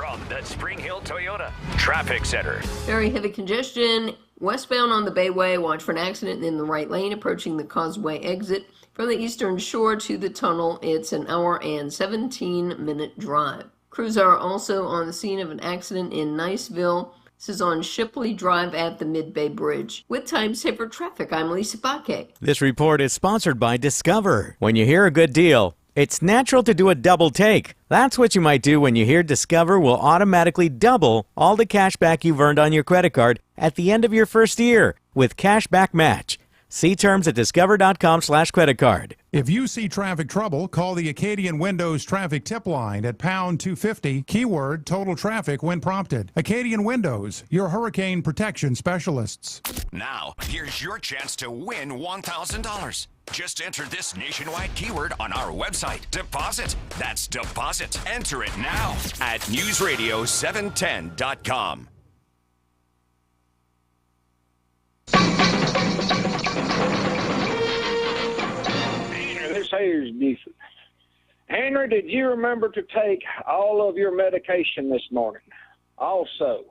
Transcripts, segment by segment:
from the Spring Hill Toyota Traffic Center. Very heavy congestion westbound on the Bayway. Watch for an accident in the right lane approaching the Causeway exit. From the Eastern Shore to the tunnel, it's an hour and 17-minute drive. Crews are also on the scene of an accident in Niceville. This is on Shipley Drive at the Mid-Bay Bridge. With Time Saver Traffic, I'm Lisa Baque. This report is sponsored by Discover. When you hear a good deal, it's natural to do a double take. That's what you might do when you hear Discover will automatically double all the cash back you've earned on your credit card at the end of your first year with Cashback Match. See terms at discover.com/creditcard. If you see traffic trouble, call the Acadian Windows traffic tip line at pound 250, keyword total traffic when prompted. Acadian Windows, your hurricane protection specialists. Now, here's your chance to win $1,000. Just enter this nationwide keyword on our website, Deposit. That's Deposit. Enter it now at newsradio710.com. This hair's decent. Henry, did you remember to take all of your medication this morning? Also,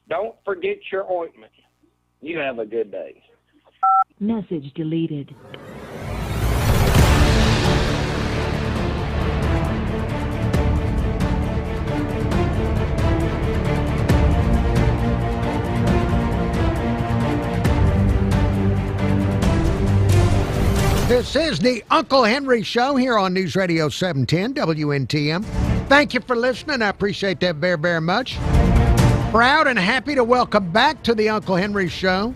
don't forget your ointment. You have a good day. Message deleted. This is the Uncle Henry Show here on News Radio 710 WNTM. Thank you for listening. I appreciate that very, very much. Proud and happy to welcome back to the Uncle Henry Show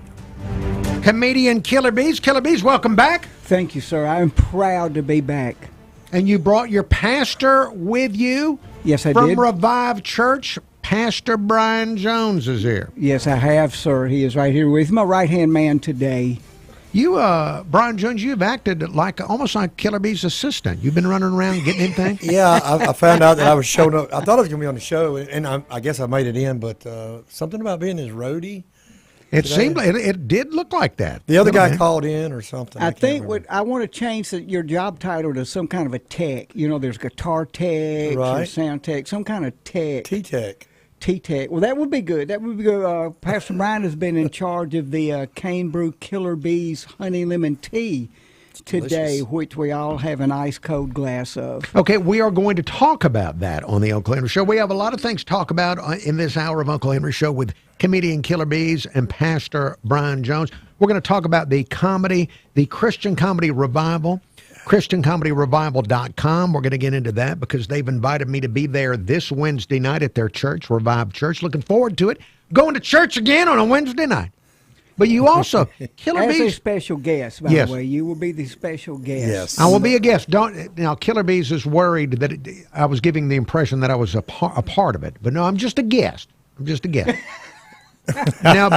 comedian Killer Bees. Killer Bees, welcome back. Thank you, sir. I'm proud to be back. And you brought your pastor with you? Yes, I did. did. From Revive Church, Pastor Brian Jones is here. Yes, I have, sir. He is right here with my right-hand man today. You, Brian Jones, you've acted like almost like Killer Bee's assistant. You've been running around getting anything? Yeah, I found out that I was showing up. I thought I was going to be on the show, and I guess I made it in, but something about being his roadie. It seemed like it did look like that. The other guy called in or something. I think I want to change your job title to some kind of a tech. You know, there's guitar tech, or sound tech, some kind of tech. T-tech. T-Tech. Well, that would be good. That would be good. Pastor Brian has been in charge of the Cane Brew Killer Bees Honey Lemon Tea today, which we all have an ice cold glass of. Okay, we are going to talk about that on the Uncle Henry Show. We have a lot of things to talk about in this hour of Uncle Henry Show with comedian Killer Bees and Pastor Brian Jones. We're going to talk about the Christian Comedy Revival. ChristianComedyRevival.com. We're going to get into that because they've invited me to be there this Wednesday night at their church, Revive Church. Looking forward to it. Going to church again on a Wednesday night. But you also, Killer Bees. As a special guest, by the way. You will be the special guest. Yes. I will be a guest. Now, Killer Bees is worried that I was giving the impression that I was a part of it. But no, I'm just a guest. Now,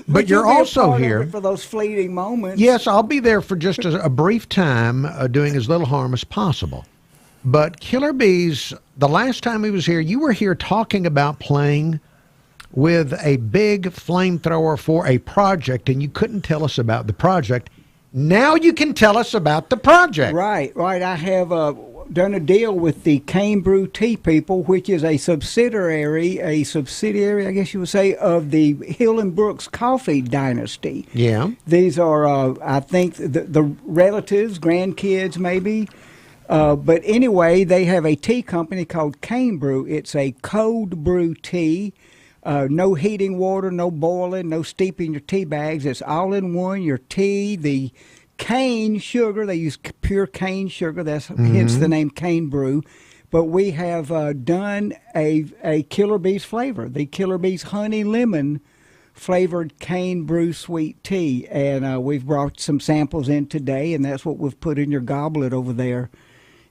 but you're also here for those fleeting moments. Yes, I'll be there for just a brief time, doing as little harm as possible. But Killer Bees, the last time he was here, you were here talking about playing with a big flamethrower for a project, and you couldn't tell us about the project. Now you can tell us about the project. Right. I have done a deal with the Cane Brew Tea people, which is a subsidiary, I guess you would say, of the Hill and Brooks Coffee dynasty. Yeah. These are, I think, the relatives, grandkids maybe. But anyway, they have a tea company called Cane Brew. It's a cold brew tea. No heating water, no boiling, no steeping your tea bags. It's all in one. Your tea, the cane sugar, they use pure cane sugar. That's hence the name Cane Brew. But we have done a Killer Bees flavor, the Killer Bees Honey Lemon flavored Cane Brew sweet tea. And we've brought some samples in today, and that's what we've put in your goblet over there.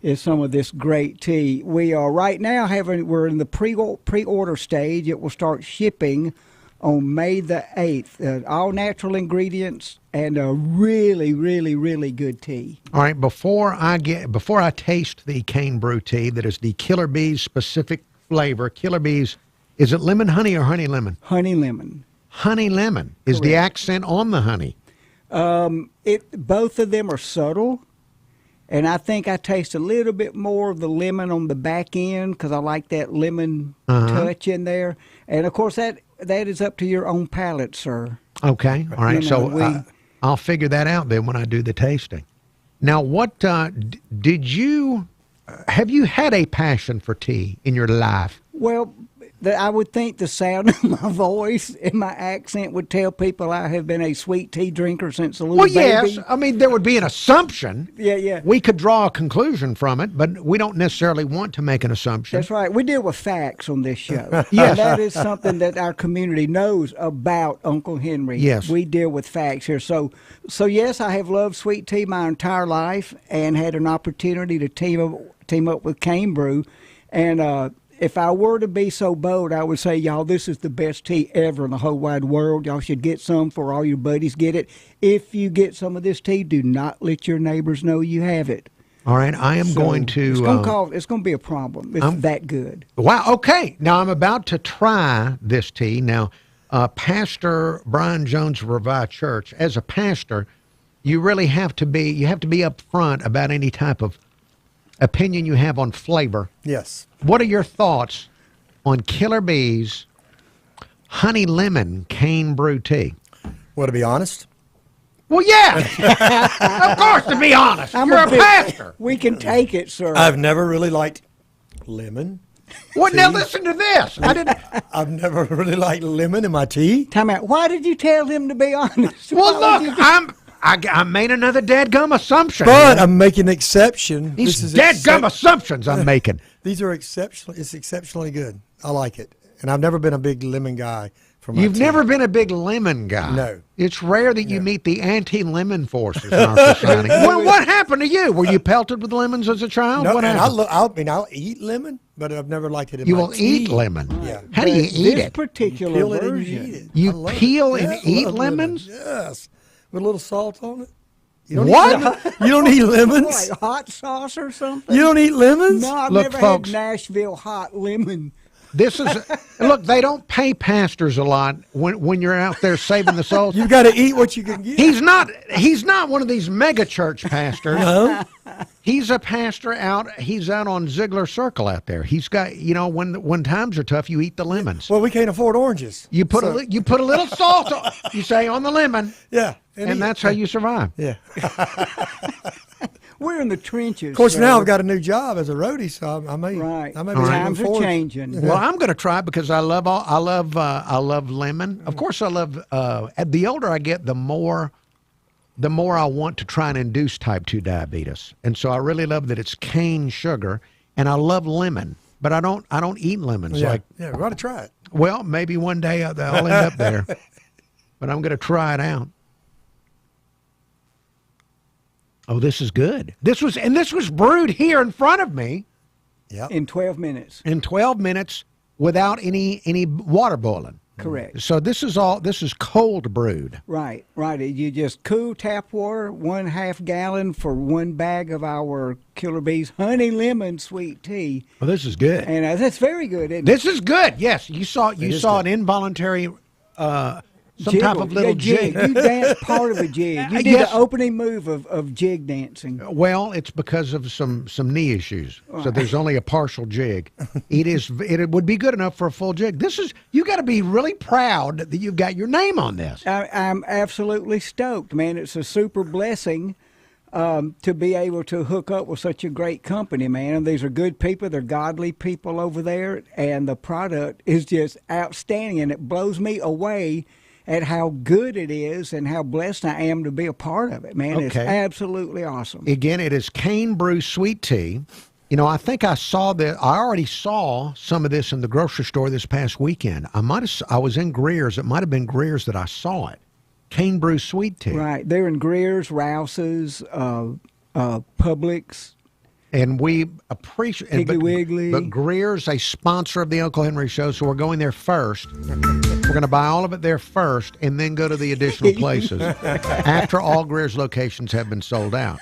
Is some of this great tea. We are right now we're in the pre-order stage. It will start shipping on May the 8th. All natural ingredients and a really, really, really good tea. All right, before I taste the Cane Brew tea that is the Killer Bees specific flavor, Killer Bees, is it lemon honey or honey lemon? Honey lemon. Honey lemon. Is the accent on the honey? Both of them are subtle. And I think I taste a little bit more of the lemon on the back end because I like that lemon touch in there. And, of course, that is up to your own palate, sir. Okay. All right. You know, So I'll figure that out then when I do the tasting. Now, what have you had a passion for tea in your life? Well, I would think the sound of my voice and my accent would tell people I have been a sweet tea drinker since a little baby. Yes. I mean, there would be an assumption. Yeah. We could draw a conclusion from it, but we don't necessarily want to make an assumption. That's right. We deal with facts on this show. Yes. And that is something that our community knows about Uncle Henry. Yes. We deal with facts here. So yes, I have loved sweet tea my entire life and had an opportunity to team up with Cane Brew. And if I were to be so bold, I would say, y'all, this is the best tea ever in the whole wide world. Y'all should get some for all your buddies get it. If you get some of this tea, do not let your neighbors know you have it. All right, I am going to... It's going to be a problem. It's that good. Wow, okay. Now, I'm about to try this tea. Now, Pastor Brian Jones of Revive Church, as a pastor, you really have to be upfront about any type of opinion you have on flavor. Yes. What are your thoughts on Killer Bees Honey Lemon Cane Brew Tea? Well, to be honest, Well, yeah. Of course, to be honest. You're a pastor. We can take it, sir. I've never really liked lemon. Well, now listen to this. I've never really liked lemon in my tea. Time out. Why did you tell him to be honest? Well, look, I made another dadgum assumption. But I'm making an exception. These dadgum assumptions I'm making. These are exceptional. It's exceptionally good. I like it. And I've never been a big lemon guy. You've never been a big lemon guy. No. It's rare that you meet the anti-lemon forces in our society. Well, what happened to you? Were you pelted with lemons as a child? No, what and happened? I'll eat lemon, but I've never liked it in You my will tea. eat lemon. Yeah. How do you eat This it? particular Peel it and version. you eat it. You I love peel it. and Yeah, I eat love lemons? Yes. With a little salt on it. You don't What? Eat lemon? You don't eat lemons? Like hot sauce or something? You don't eat lemons? No, I've Look, never folks. had Nashville hot lemon. This is look. They don't pay pastors a lot when you're out there saving the souls. You've got to eat what you can get. He's not one of these mega church pastors. No. He's a pastor out. He's out on Ziegler Circle out there. He's got when times are tough, you eat the lemons. Well, we can't afford oranges. You put a little salt. You say on the lemon. Yeah. And that's how you survive. Yeah. We're in the trenches. Of course, sir. now I've got a new job as a roadie, so I may Right. be Times moving are forward. changing. Well, I'm going to try it because I love lemon. Of course, I love. The older I get, the more I want to try and induce type 2 diabetes, and so I really love that it's cane sugar, and I love lemon, but I don't eat lemons. Yeah, we got to try it. Well, maybe one day I'll end up there, but I'm going to try it out. Oh, this is good. This was brewed here in front of me. Yeah. In 12 minutes. In 12 minutes without any water boiling. Correct. So this is cold brewed. Right. You just cool tap water, 1/2 gallon for 1 bag of our Killer Bees honey lemon sweet tea. Well, this is good. And that's very good, isn't it? This is good. Yes, you saw an involuntary some type of little jig. You danced part of a jig. You did Yes. the opening move of jig dancing. Well, it's because of some knee issues. So there's only a partial jig. It would be good enough for a full jig. You got to be really proud that you've got your name on this. I'm absolutely stoked, man. It's a super blessing to be able to hook up with such a great company, man. And these are good people. They're godly people over there. And the product is just outstanding. And it blows me away at how good it is and how blessed I am to be a part of it, man. It's absolutely awesome. Again, it is cane brew sweet tea. I think I already saw some of this in the grocery store this past weekend. I was in Greer's. It might have been Greer's that I saw it. Cane brew sweet tea. Right. They're in Greer's, Rouse's, Publix. And we appreciate Piggly Wiggly. But Greer's a sponsor of the Uncle Henry Show, so we're going there first. We're going to buy all of it there first and then go to the additional places after all Greer's locations have been sold out.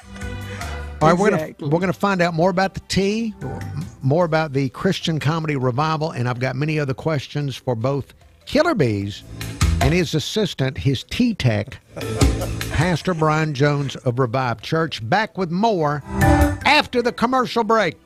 All right, Exactly. we're going to find out more about the tea, more about the Christian Comedy Revival, and I've got many other questions for both Killer Bees and his assistant, his tea tech, Pastor Brian Jones of Revive Church. Back with more after the commercial break.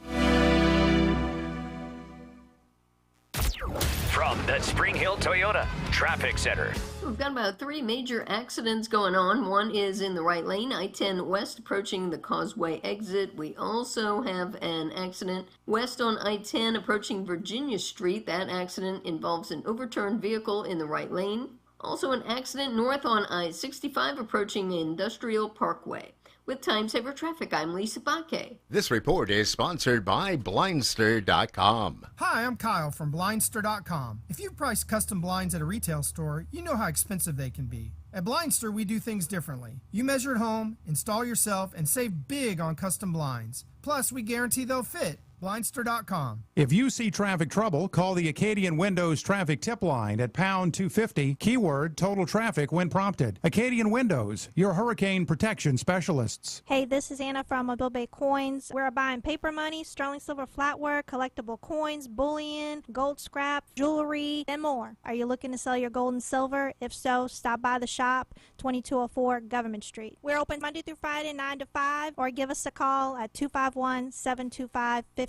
From the Spring Hill Toyota Traffic Center. We've got about 3 major accidents going on. One is in the right lane, I-10 west approaching the Causeway exit. We also have an accident west on I-10 approaching Virginia Street. That accident involves an overturned vehicle in the right lane. Also an accident north on I-65 approaching Industrial Parkway. With Time Saver Traffic, I'm Lisa Baque. This report is sponsored by Blindster.com. Hi, I'm Kyle from Blindster.com. If you price custom blinds at a retail store, you know how expensive they can be. At Blindster, we do things differently. You measure at home, install yourself, and save big on custom blinds. Plus, we guarantee they'll fit. Blindster.com. If you see traffic trouble, call the Acadian Windows traffic tip line at pound 250, keyword total traffic when prompted. Acadian Windows, your hurricane protection specialists. Hey, this is Anna from Mobile Bay Coins. We're buying paper money, sterling silver flatware, collectible coins, bullion, gold scrap, jewelry, and more. Are you looking to sell your gold and silver? If so, stop by the shop, 2204 Government Street. We're open Monday through Friday, 9 to 5, or give us a call at 251-725-1590.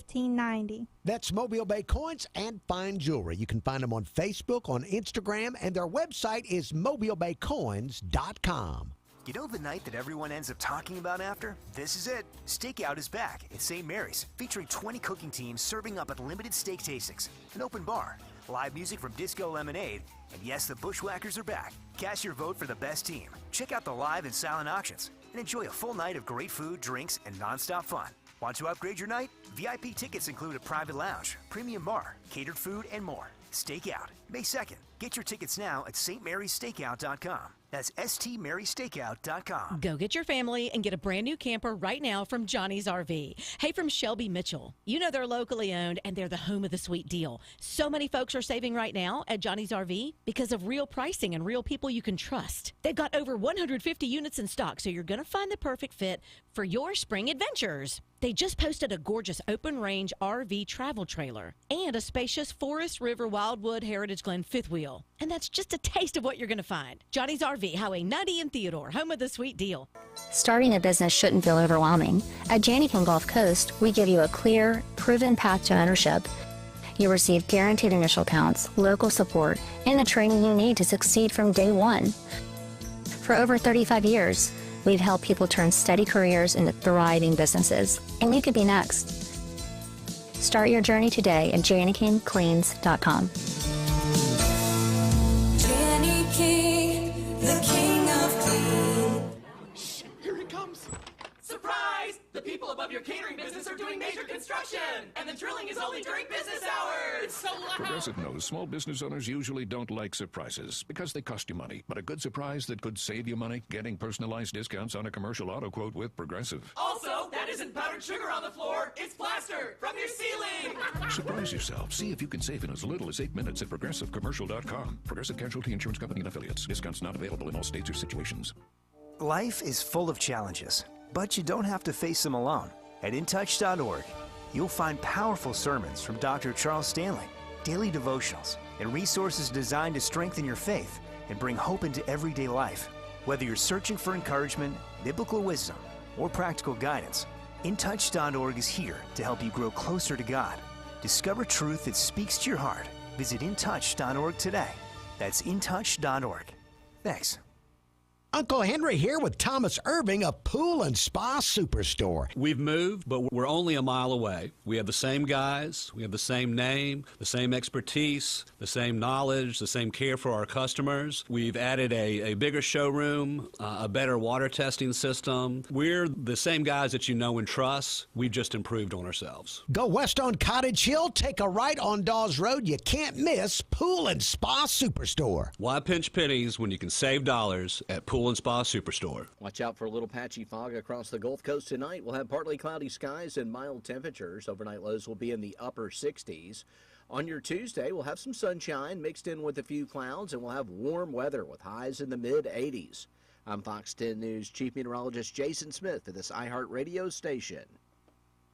That's Mobile Bay Coins and Fine Jewelry. You can find them on Facebook, on Instagram, and their website is mobilebaycoins.com. You know the night that everyone ends up talking about after? This is it. Stakeout is back at St. Mary's, featuring 20 cooking teams serving up unlimited steak tastings, an open bar, live music from Disco Lemonade, and yes, the Bushwhackers are back. Cast your vote for the best team. Check out the live and silent auctions, and enjoy a full night of great food, drinks, and nonstop fun. Want to upgrade your night? VIP tickets include a private lounge, premium bar, catered food, and more. Stakeout, May 2nd. Get your tickets now at stmarystakeout.com. That's stmarystakeout.com. Go get your family and get a brand new camper right now from Johnny's RV. Hey, from Shelby Mitchell. You know they're locally owned and they're the home of the sweet deal. So many folks are saving right now at Johnny's RV because of real pricing and real people you can trust. They've got over 150 units in stock, so you're going to find the perfect fit for your spring adventures. They just posted a gorgeous open-range RV travel trailer and a spacious Forest River Wildwood Heritage Glen fifth wheel. And that's just a taste of what you're going to find. Johnny's RV, Highway 90 in Theodore, home of the sweet deal. Starting a business shouldn't feel overwhelming. At Janikin Gulf Coast, we give you a clear, proven path to ownership. You'll receive guaranteed initial accounts, local support, and the training you need to succeed from day one. For over 35 years, we've helped people turn steady careers into thriving businesses, and you could be next. Start your journey today at JannyKingCleans.com. Janny King, the king of clean. Shh, here he comes. Surprise! The people above your catering business are doing major construction, and the drilling is only during business hours. It's so loud. Progressive knows small business owners usually don't like surprises because they cost you money. But a good surprise that could save you money, getting personalized discounts on a commercial auto quote with Progressive. Also, that isn't powdered sugar on the floor. It's plaster from your ceiling. Surprise yourself. See if you can save in as little as 8 minutes at ProgressiveCommercial.com. Progressive Casualty Insurance Company and Affiliates. Discounts not available in all states or situations. Life is full of challenges, but you don't have to face them alone. At InTouch.org, you'll find powerful sermons from Dr. Charles Stanley, daily devotionals, and resources designed to strengthen your faith and bring hope into everyday life. Whether you're searching for encouragement, biblical wisdom, or practical guidance, InTouch.org is here to help you grow closer to God. Discover truth that speaks to your heart. Visit InTouch.org today. That's InTouch.org. Thanks. Uncle Henry here with Thomas Irving, a pool and spa superstore. We've moved, but we're only a mile away. We have the same guys, we have the same name, the same expertise, the same knowledge, the same care for our customers. We've added a bigger showroom, a better water testing system. We're the same guys that you know and trust. We've just improved on ourselves. Go west on Cottage Hill, take a right on Dawes Road. You can't miss Pool and Spa Superstore. Why pinch pennies when you can save dollars at Pool and Spa Superstore? Watch out for a little patchy fog across the Gulf Coast tonight. We'll have partly cloudy skies and mild temperatures. Overnight lows will be in the upper 60s. On your Tuesday, we'll have some sunshine mixed in with a few clouds, and we'll have warm weather with highs in the mid-80s. I'm Fox 10 News Chief Meteorologist Jason Smith for this iHeartRadio station.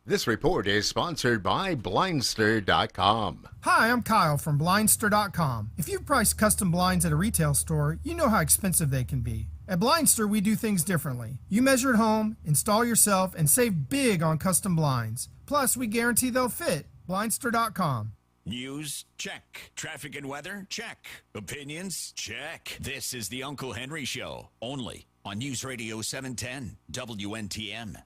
This report is sponsored by Blindster.com. Hi, I'm Kyle from Blindster.com. If you price custom blinds at a retail store, you know how expensive they can be. At Blindster, we do things differently. You measure at home, install yourself, and save big on custom blinds. Plus, we guarantee they'll fit. Blindster.com. News? Check. Traffic and weather? Check. Opinions? Check. This is the Uncle Henry Show, only on News Radio 710 WNTM.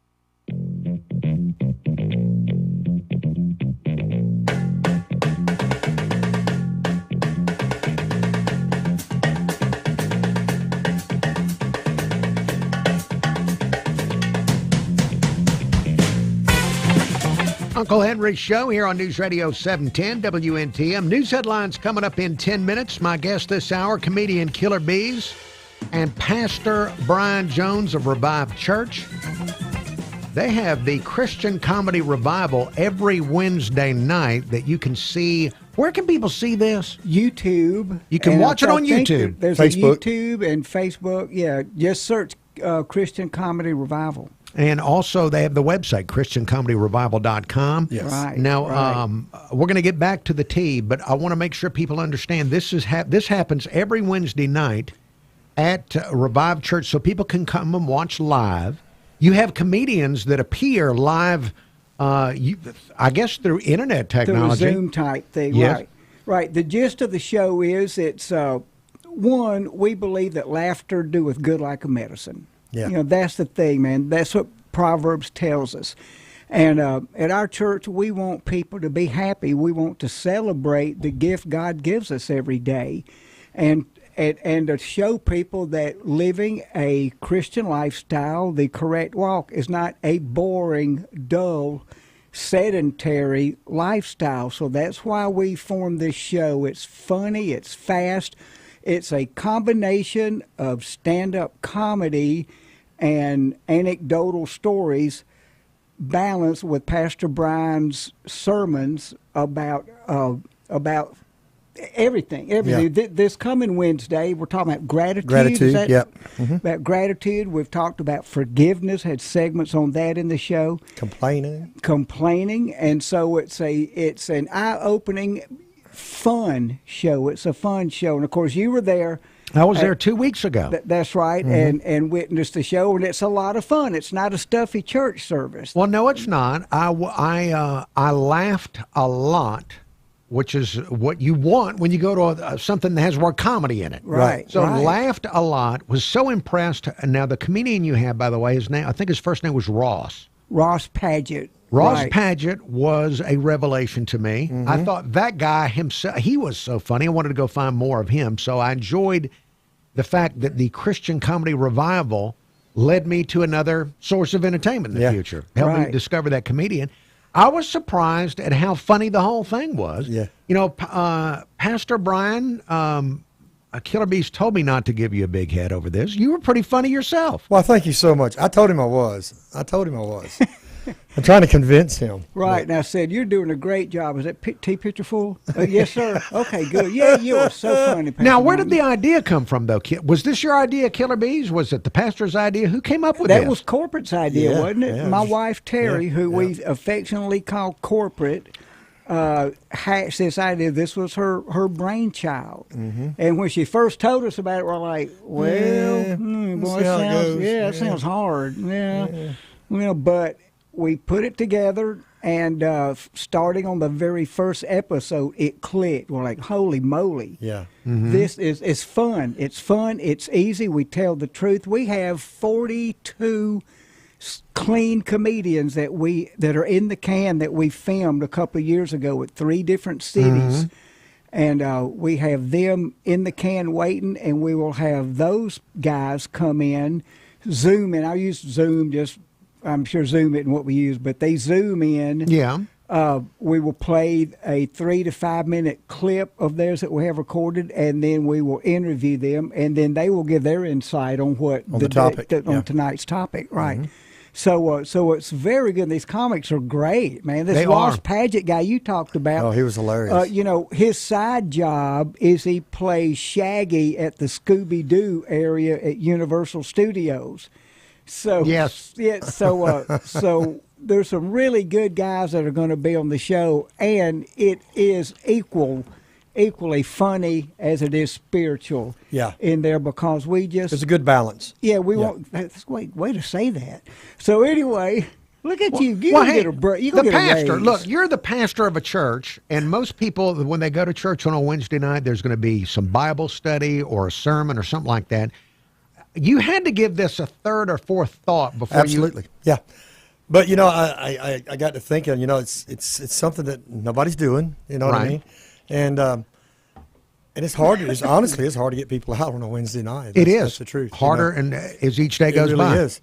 Uncle Henry Show here on News Radio 710 WNTM. News headlines coming up in 10 minutes. My guest this hour, comedian Killer Bees and Pastor Brian Jones of Revive Church. They have the Christian Comedy Revival every Wednesday night that you can see. Where can people see this? YouTube. You can watch it on YouTube. There's Facebook. a YouTube and Facebook. Yeah, just search Christian Comedy Revival. And also, they have the website, ChristianComedyRevival.com. Yes. Right, Now, right. we're going to get back to the tea, but I want to make sure people understand this happens every Wednesday night at Revive Church, so people can come and watch live. You have comedians that appear live, I guess, through internet technology. Through a Zoom type thing, Yes. right. Right. The gist of the show is it's, one, we believe that laughter doeth good like a medicine. Yeah. You know, that's the thing, man. That's what Proverbs tells us. And at our church, we want people to be happy. We want to celebrate the gift God gives us every day. And to show people that living a Christian lifestyle, the correct walk, is not a boring, dull, sedentary lifestyle. So that's why we formed this show. It's funny, it's fast. It's a combination of stand-up comedy and anecdotal stories balanced with Pastor Brian's sermons about everything. Yeah. This coming Wednesday, we're talking about gratitude. Gratitude, yep. Mm-hmm. About gratitude. We've talked about forgiveness, had segments on that in the show. Complaining. And so it's an eye-opening, fun show. It's a fun show. And, of course, you were there. I was there 2 weeks ago. That's right, and witnessed the show, and it's a lot of fun. It's not a stuffy church service. Well, no, it's not. I laughed a lot, which is what you want when you go to something that has more comedy in it. Right. So right. laughed a lot, was so impressed. And now the comedian you have, by the way, I think his first name was Ross. Ross Paget. Ross right. Paget was a revelation to me. Mm-hmm. I thought that guy himself, he was so funny. I wanted to go find more of him. So I enjoyed the fact that the Christian Comedy Revival led me to another source of entertainment in the future. Helped me discover that comedian. I was surprised at how funny the whole thing was. Yeah. You know, Pastor Brian, Killer Bees told me not to give you a big head over this. You were pretty funny yourself. Well, thank you so much. I told him I was. I'm trying to convince him. Right. Now, I said, you're doing a great job. Is that tea picture full? Yes, sir. Okay, good. Yeah, you are so funny. Pastor Now, where Brian. did the idea come from, though? Was this your idea, Killer Bees? Was it the pastor's idea? Who came up with That this? was corporate's idea, wasn't it? yeah. My wife, Terry, who we affectionately call corporate, hatched this idea. This was her brainchild. Mm-hmm. And when she first told us about it, we're like, well, let's see how it goes. it sounds hard. Yeah. Well, but we put it together, and starting on the very first episode, it clicked. We're like, holy moly. Yeah. This is fun. It's fun. It's easy. We tell the truth. We have 42 clean comedians that are in the can that we filmed a couple of years ago at 3 different cities. And we have them in the can waiting, and we will have those guys come in, Zoom in. I use Zoom, I'm sure Zoom isn't what we use, but they Zoom in. Yeah. We will play a 3 to 5 minute clip of theirs that we have recorded, and then we will interview them, and then they will give their insight on the topic, on tonight's topic, right? So it's very good. These comics are great, man. This Ross Paget guy you talked about. Oh, he was hilarious. You know, his side job is he plays Shaggy at the Scooby-Doo area at Universal Studios. So yes, yeah. So there's some really good guys that are going to be on the show, and it is equal equally funny as it is spiritual. Yeah. In there, because we just There's a good balance. yeah we want that's way to say that. So anyway, look at you. You Well, gonna hey, get a break. You the gonna get a pastor. raise. Look, you're the pastor of a church, and most people, when they go to church on a Wednesday night, there's going to be some Bible study or a sermon or something like that. You had to give this a third or fourth thought before Absolutely. Yeah. But, you know, I got to thinking, you know, it's something that nobody's doing, you know what I Right. mean? And it's hard. Honestly, it's hard to get people out on a Wednesday night. It is. That's the truth. Harder, you know? and as each day goes it really by. is.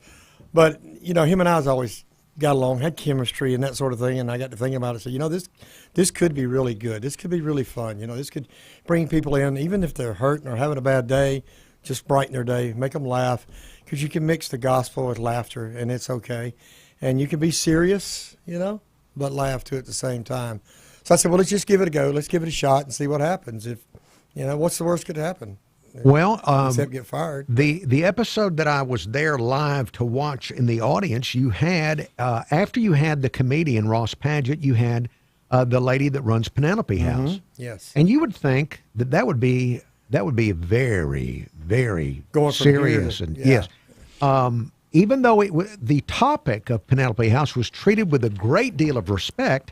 But, you know, him and I's always got along, had chemistry and that sort of thing, and I got to thinking about it. So, you know, this could be really good. This could be really fun. You know, this could bring people in, even if they're hurting or having a bad day, just brighten their day, make them laugh, because you can mix the gospel with laughter, and it's okay. And you can be serious, you know, but laugh too at the same time. So I said, well, let's just give it a go. Let's give it a shot and see what happens. If, you know, what's the worst could happen? Well, Except get fired. The episode that I was there live to watch in the audience, you had after you had the comedian Ross Padgett, you had the lady that runs Penelope House. Yes. And you would think that would be very, very Going from serious. here to- And yeah. yes, even though the topic of Penelope House was treated with a great deal of respect,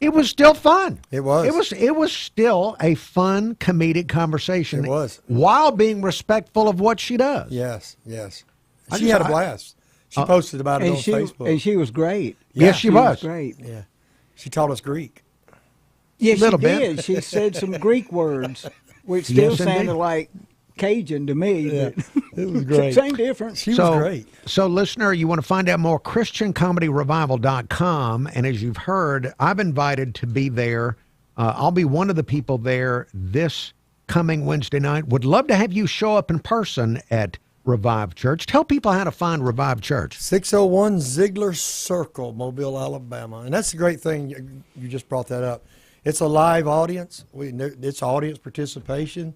it was still fun. It was. It was still a fun comedic conversation. It was. While being respectful of what she does. Yes, yes. I She just- had a blast. She posted about it and on she Facebook. and she was great. Yes, she was. Great. Yeah. She taught us Greek. Yes, Little she bit. did. She said some Greek words, which still Yes, sounded indeed. like Cajun to me. Yeah, but it was great. Same difference. She was great. So, listener, you want to find out more, ChristianComedyRevival.com. And as you've heard, I've invited to be there. I'll be one of the people there this coming Wednesday night. Would love to have you show up in person at Revive Church. Tell people how to find Revive Church. 601 Ziegler Circle, Mobile, Alabama. And that's the great thing. You just brought that up. It's a live audience. It's audience participation.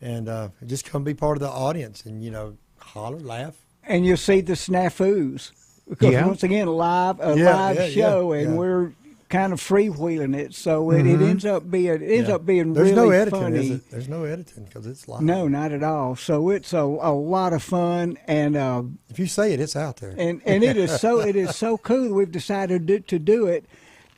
And just come be part of the audience and, you know, holler, laugh. And you'll see the snafus. Because Yeah. once again, live Yeah, show, yeah, and yeah. we're kind of freewheeling it, so it ends up being There's really no editing, funny. is it? There's no editing because it's live. No, not at all. So it's a lot of fun, and If you say it, it's out there. and it is so cool. We've decided to do it,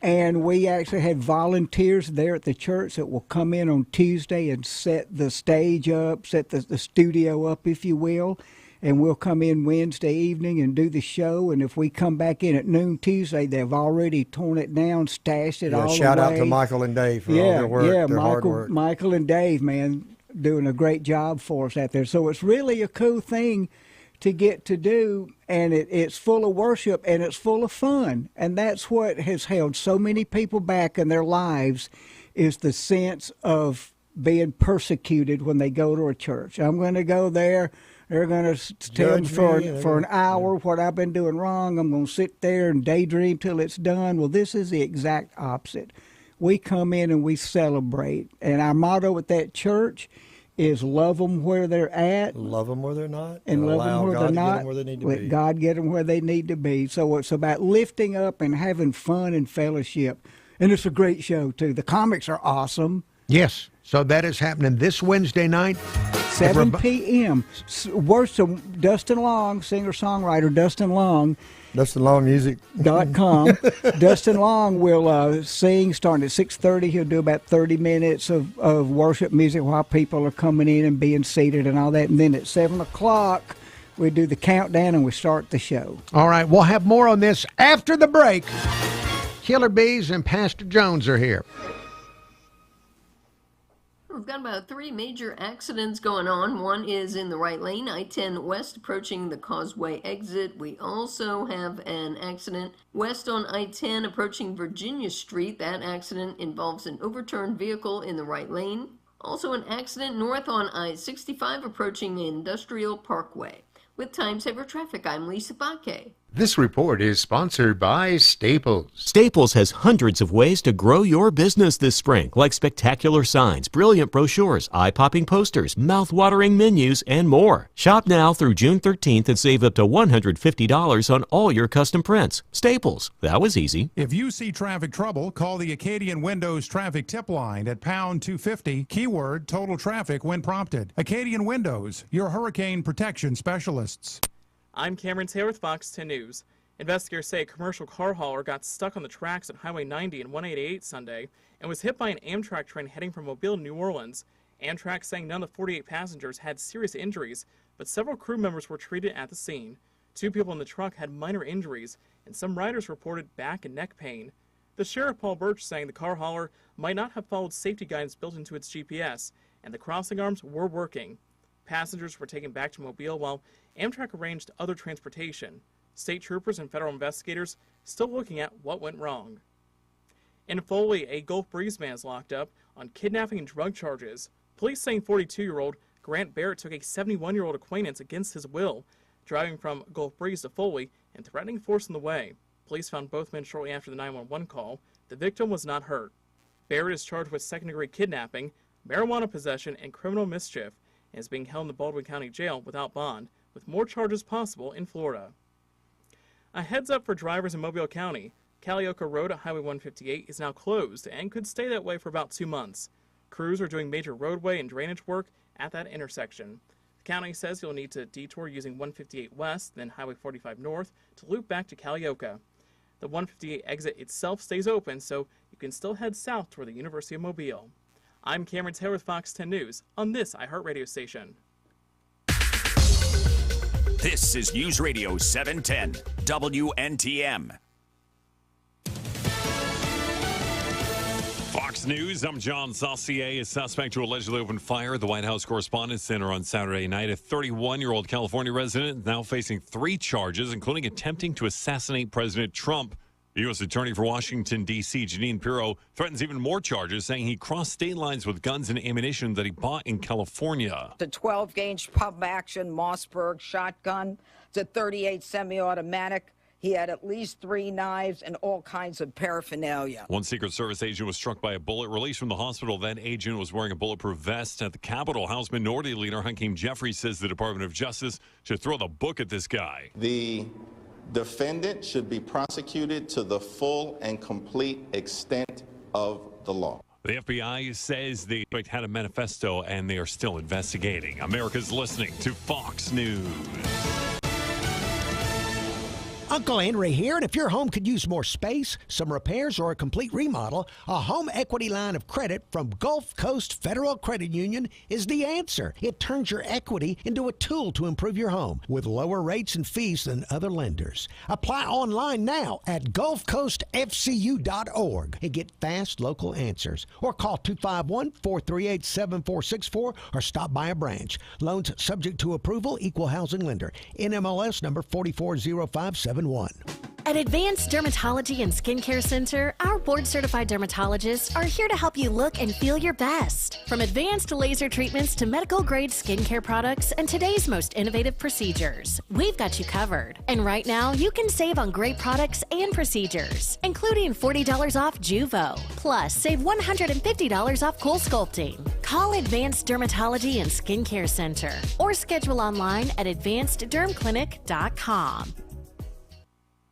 and we actually had volunteers there at the church that will come in on Tuesday and set the stage up, set the studio up, if you will. And we'll come in Wednesday evening and do the show. And if we come back in at noon Tuesday, they've already torn it down, stashed it all Shout out away. to Michael and Dave for all their work, their hard work. Michael and Dave, man, doing a great job for us out there. So it's really a cool thing to get to do, and it's full of worship and it's full of fun. And that's what has held so many people back in their lives, is the sense of being persecuted when they go to a church. I'm going to go there. They're going to tell me for an hour what I've been doing wrong. I'm going to sit there and daydream till it's done. Well, this is the exact opposite. We come in and we celebrate. And our motto at that church is love them where they're at. Love them where they're not. And love them where God they're to get not. them where they need to Let be. God get them where they need to be. So it's about lifting up and having fun and fellowship. And it's a great show, too. The comics are awesome. Yes. So that is happening this Wednesday night. 7 p.m. Worst of Dustin Long, singer-songwriter Dustin Long. Dustin Long Music. .com. Dustin Long will sing starting at 6:30. He'll do about 30 minutes of worship music while people are coming in and being seated and all that. And then at 7 o'clock, we do the countdown and we start the show. All right. We'll have more on this after the break. Killer Bees and Pastor Jones are here. We've got about 3 major accidents going on. One is in the right lane, I-10 west approaching the Causeway exit. We also have an accident west on I-10 approaching Virginia Street. That accident involves an overturned vehicle in the right lane. Also an accident north on I-65 approaching Industrial Parkway. With Time Saver Traffic, I'm Lisa Baque. This report is sponsored by Staples. Staples has hundreds of ways to grow your business this spring, like spectacular signs, brilliant brochures, eye-popping posters, mouth-watering menus, and more. Shop now through June 13th and save up to $150 on all your custom prints. Staples. That was easy. If you see traffic trouble, call the Acadian Windows traffic tip line at pound 250, keyword total traffic when prompted. Acadian Windows, your hurricane protection specialists. I'm Cameron Taylor with Fox 10 News. Investigators say a commercial car hauler got stuck on the tracks at Highway 90 and 188 Sunday and was hit by an Amtrak train heading from Mobile to New Orleans. Amtrak saying none of the 48 passengers had serious injuries, but several crew members were treated at the scene. 2 people in the truck had minor injuries, and some riders reported back and neck pain. The sheriff, Paul Birch, saying the car hauler might not have followed safety guidance built into its GPS, and the crossing arms were working. Passengers were taken back to Mobile while Amtrak arranged other transportation. State troopers and federal investigators still looking at what went wrong. In Foley, a Gulf Breeze man is locked up on kidnapping and drug charges. Police saying 42-year-old Grant Barrett took a 71-year-old acquaintance against his will, driving from Gulf Breeze to Foley and threatening force in the way. Police found both men shortly after the 911 call. The victim was not hurt. Barrett is charged with second-degree kidnapping, marijuana possession, and criminal mischief, and is being held in the Baldwin County Jail without bond, with more charges possible in Florida. A heads up for drivers in Mobile County. Callioca Road at Highway 158 is now closed and could stay that way for about 2 months. Crews are doing major roadway and drainage work at that intersection. The county says you'll need to detour using 158 West, then Highway 45 North to loop back to Callioca. The 158 exit itself stays open, so you can still head south toward the University of Mobile. I'm Cameron Taylor with Fox 10 News on this iHeartRadio station. This is News Radio 710 WNTM. Fox News, I'm John Saucier. A suspect who allegedly opened fire at the White House Correspondents' Center on Saturday night. A 31-year-old California resident now facing 3 charges, including attempting to assassinate President Trump. The U.S. Attorney for Washington, D.C., Jeanine Pirro, threatens even more charges, saying he crossed state lines with guns and ammunition that he bought in California. The 12-gauge pump-action Mossberg shotgun, it's a .38 semi-automatic. He had at least 3 knives and all kinds of paraphernalia. One Secret Service agent was struck by a bullet. Released from the hospital, that agent was wearing a bulletproof vest. At the Capitol, House Minority Leader Hakeem Jeffries says the Department of Justice should throw the book at this guy. The defendant should be prosecuted to the full and complete extent of the law. The FBI says the suspect had a manifesto and they are still investigating. America's listening to Fox News. Uncle Henry here, and if your home could use more space, some repairs, or a complete remodel, a home equity line of credit from Gulf Coast Federal Credit Union is the answer. It turns your equity into a tool to improve your home with lower rates and fees than other lenders. Apply online now at gulfcoastfcu.org and get fast local answers. Or call 251-438-7464 or stop by a branch. Loans subject to approval, equal housing lender. NMLS number 440571. At Advanced Dermatology and Skincare Center, our board-certified dermatologists are here to help you look and feel your best. From advanced laser treatments to medical-grade skincare products and today's most innovative procedures, we've got you covered. And right now, you can save on great products and procedures, including $40 off Juvo. Plus, save $150 off Cool Sculpting. Call Advanced Dermatology and Skincare Center or schedule online at advanceddermclinic.com.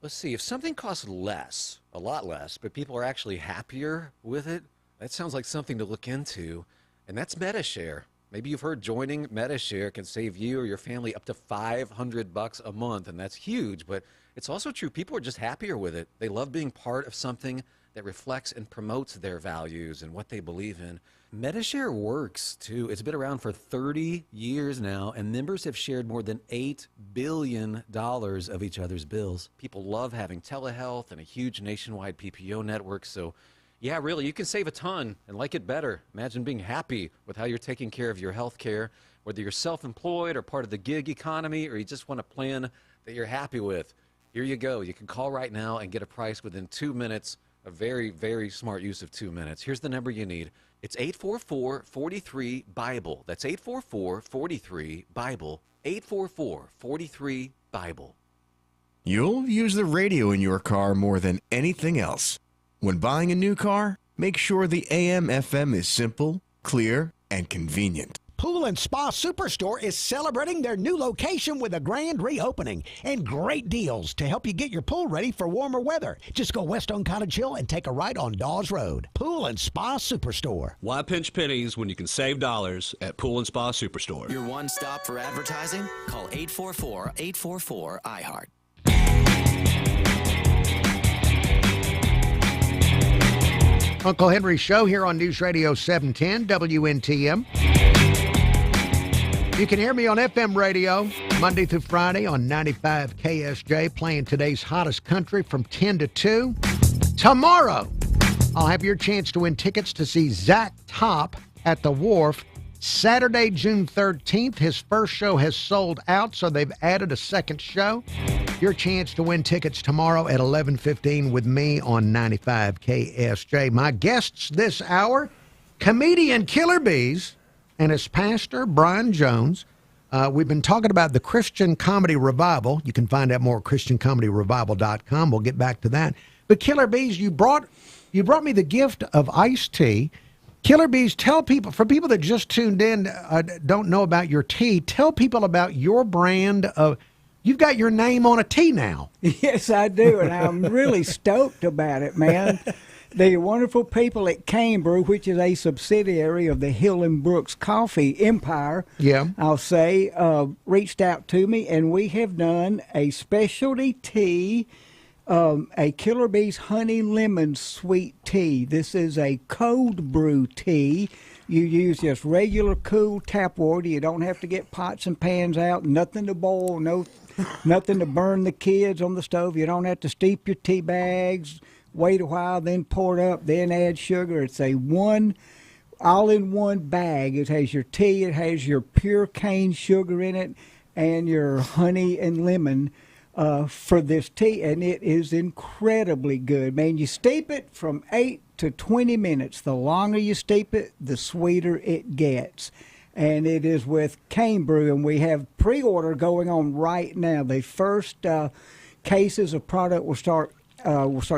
Let's see, if something costs less, a lot less, but people are actually happier with it, that sounds like something to look into, and that's MediShare. Maybe you've heard joining MediShare can save you or your family up to $500 a month, and that's huge, but it's also true. People are just happier with it. They love being part of something that reflects and promotes their values and what they believe in. MediShare works, too. It's been around for 30 years now, and members have shared more than $8 billion of each other's bills. People love having telehealth and a huge nationwide PPO network, so yeah, really, you can save a ton and like it better. Imagine being happy with how you're taking care of your health care, whether you're self-employed or part of the gig economy, or you just want a plan that you're happy with. Here you go. You can call right now and get a price within 2 minutes. A very, very smart use of 2 minutes. Here's the number you need. It's 844-43-BIBLE. That's 844-43-BIBLE. 844-43-BIBLE. You'll use the radio in your car more than anything else. When buying a new car, make sure the AM/FM is simple, clear, and convenient. Pool and Spa Superstore is celebrating their new location with a grand reopening and great deals to help you get your pool ready for warmer weather. Just go west on Cottage Hill and take a right on Dawes Road. Pool and Spa Superstore. Why pinch pennies when you can save dollars at Pool and Spa Superstore? Your one stop for advertising? Call 844-844-iHeart. Uncle Henry Show here on News Radio 710 WNTM. You can hear me on FM radio Monday through Friday on 95 KSJ, playing today's hottest country from 10 to 2. Tomorrow, I'll have your chance to win tickets to see Zach Top at the Wharf Saturday, June 13th. His first show has sold out, so they've added a second show. Your chance to win tickets tomorrow at 11:15 with me on 95 KSJ. My guests this hour, comedian Killer Bees and his pastor, Brian Jones. We've been talking about the Christian Comedy Revival. You can find out more at ChristianComedyRevival.com. We'll get back to that. But Killer Bees, you brought me the gift of iced tea. Killer Bees, tell people, for people that just tuned in, don't know about your tea, tell people about your brand of, you've got your name on a tea now. Yes, I do, and I'm really stoked about it, man. The wonderful people at Cane Brew, which is a subsidiary of the Hill and Brooks Coffee Empire, I'll say, reached out to me, and we have done a specialty tea, a Killer Bees Honey Lemon Sweet Tea. This is a cold brew tea. You use just regular cool tap water. You don't have to get pots and pans out, nothing to boil, nothing to burn the kids on the stove. You don't have to steep your tea bags, wait a while, then pour it up, then add sugar. It's a all-in-one bag. It has your tea, it has your pure cane sugar in it, and your honey and lemon for this tea, and it is incredibly good. Man, you steep it from 8 to 20 minutes. The longer you steep it, the sweeter it gets. And it is with Cane Brew, and we have pre-order going on right now. The first cases of product will start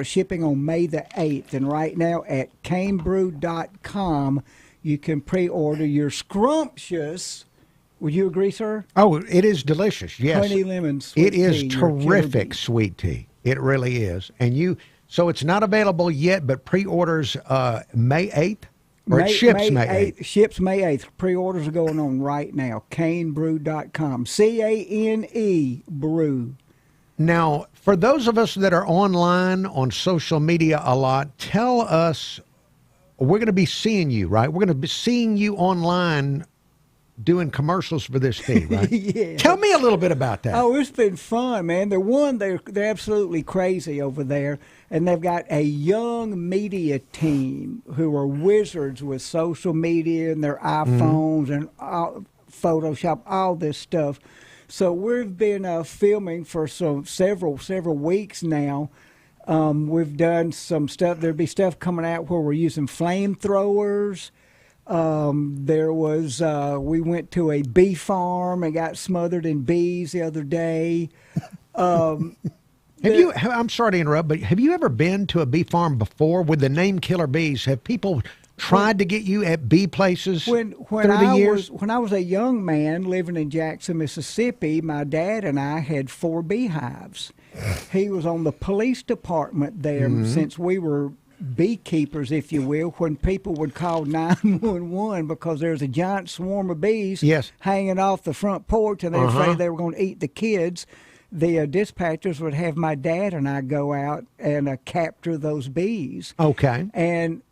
shipping on May the 8th. And right now at canebrew.com, you can pre-order your scrumptious, would you agree, sir? Oh, it is delicious, yes. Honey lemon sweet tea. It is terrific sweet tea. It really is. And so it's not available yet, but pre-orders May 8th? Or it ships May 8th? Ships May 8th. Pre-orders are going on right now. Canebrew.com. C-A-N-E brew. Now, for those of us that are online on social media a lot, tell us, we're going to be seeing you, right? We're going to be seeing you online doing commercials for this tea, right? Yeah. Tell me a little bit about that. Oh, it's been fun, man. They're absolutely crazy over there, and they've got a young media team who are wizards with social media and their iPhones and Photoshop, all this stuff. So we've been filming for several weeks now. We've done some stuff. There'll be stuff coming out where we're using flamethrowers. We went to a bee farm and got smothered in bees the other day. I'm sorry to interrupt, but have you ever been to a bee farm before with the name Killer Bees? Have people tried to get you at bee places through the years? When I was a young man living in Jackson, Mississippi, my dad and I had 4 beehives. He was on the police department there since we were beekeepers, if you will, when people would call 911 because there's a giant swarm of bees hanging off the front porch, and they're afraid they were going to eat the kids. The dispatchers would have my dad and I go out and capture those bees. Okay. And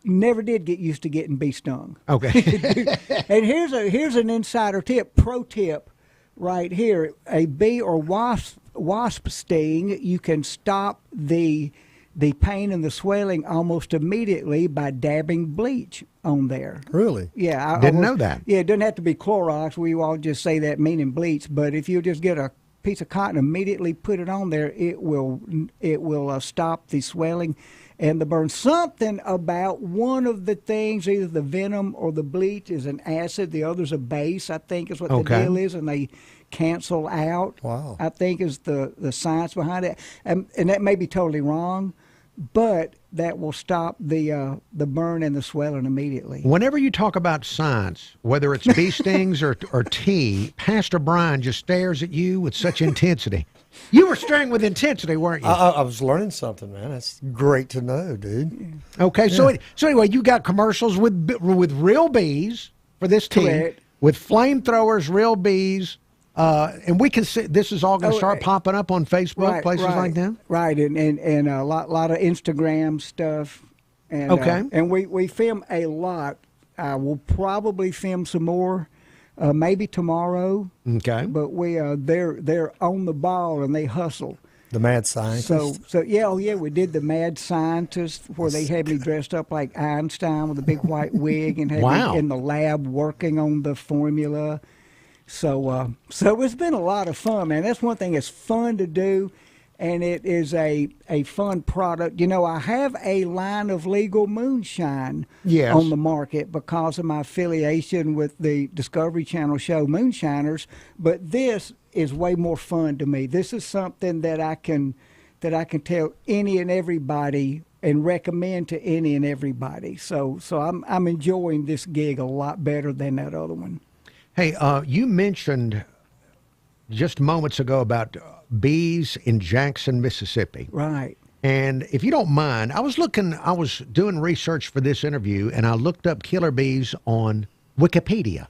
never did get used to getting bee stung. Okay. And here's an insider tip, pro tip right here. A bee or wasp sting, you can stop the pain and the swelling almost immediately by dabbing bleach on there. Really? Yeah. I didn't know that. Yeah, it doesn't have to be Clorox. We all just say that meaning bleach. But if you just get a piece of cotton, immediately put it on there, it will stop the swelling. and the burn. Something about one of the things, either the venom or the bleach, is an acid. The other's a base, I think, is what the deal is, and they cancel out. Wow. I think is the science behind it, and that may be totally wrong, but that will stop the burn and the swelling immediately. Whenever you talk about science, whether it's bee stings or tea, Pastor Brian just stares at you with such intensity. You were staring with intensity, weren't you? I was learning something, man. That's great to know, dude. Okay, so anyway, you got commercials with real bees for this tea, Correct. with flamethrowers, real bees, and we can see this is all going to start popping up on Facebook, places like that. Right, and a lot of Instagram stuff. And, Okay. And we film a lot. We'll probably film some more. Maybe tomorrow. Okay. But they're on the ball and they hustle. The mad scientist. So we did the mad scientist where they had me dressed up like Einstein with a big white wig and had me in the lab working on the formula. So it's been a lot of fun, man. That's one thing. It's fun to do, and it is a fun product. You know, I have a line of legal moonshine on the market because of my affiliation with the Discovery Channel show Moonshiners, but this is way more fun to me. This is something that I can tell any and everybody and recommend to any and everybody. So I'm enjoying this gig a lot better than that other one. Hey, you mentioned just moments ago about bees in Jackson, Mississippi. Right. And if you don't mind, I was doing research for this interview, and I looked up killer bees on Wikipedia.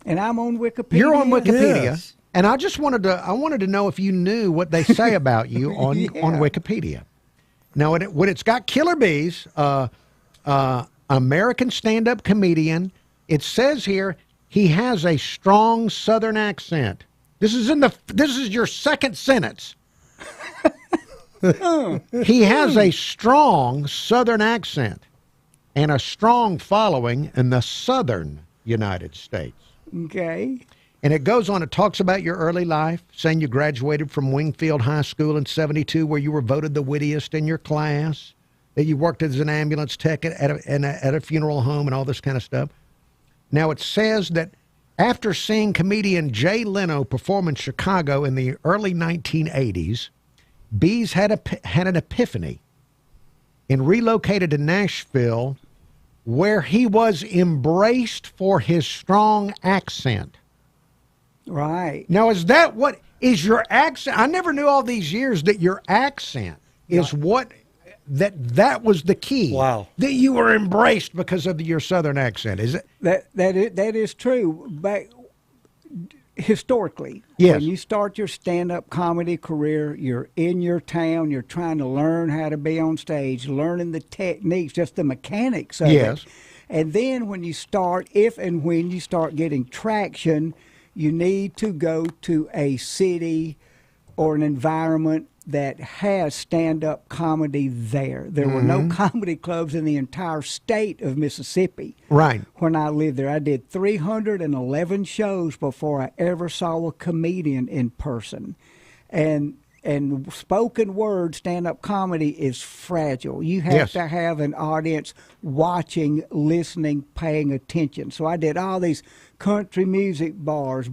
And I'm on Wikipedia. You're on Wikipedia. Yes. And I wanted to know if you knew what they say about you on Wikipedia. Now, when it's got killer bees, American stand-up comedian, it says here he has a strong Southern accent. This is your second sentence. He has a strong Southern accent and a strong following in the Southern United States. Okay. And it goes on, it talks about your early life, saying you graduated from Wingfield High School in '72, where you were voted the wittiest in your class, that you worked as an ambulance tech at a funeral home and all this kind of stuff. Now, it says that after seeing comedian Jay Leno perform in Chicago in the early 1980s, Bees had an epiphany and relocated to Nashville, where he was embraced for his strong accent. Right. Now, is that what is your accent? I never knew all these years that your accent is what that was the key. Wow. That you were embraced because of your Southern accent. Is it? That is true. Back historically, yes. When you start your stand-up comedy career, you're in your town, you're trying to learn how to be on stage, learning the techniques, just the mechanics of it. And then when you start getting traction, you need to go to a city or an environment that has stand-up comedy there. There were no comedy clubs in the entire state of Mississippi. Right. When I lived there, I did 311 shows before I ever saw a comedian in person. And spoken word stand-up comedy is fragile. You have to have an audience watching, listening, paying attention. So I did all these country music bars,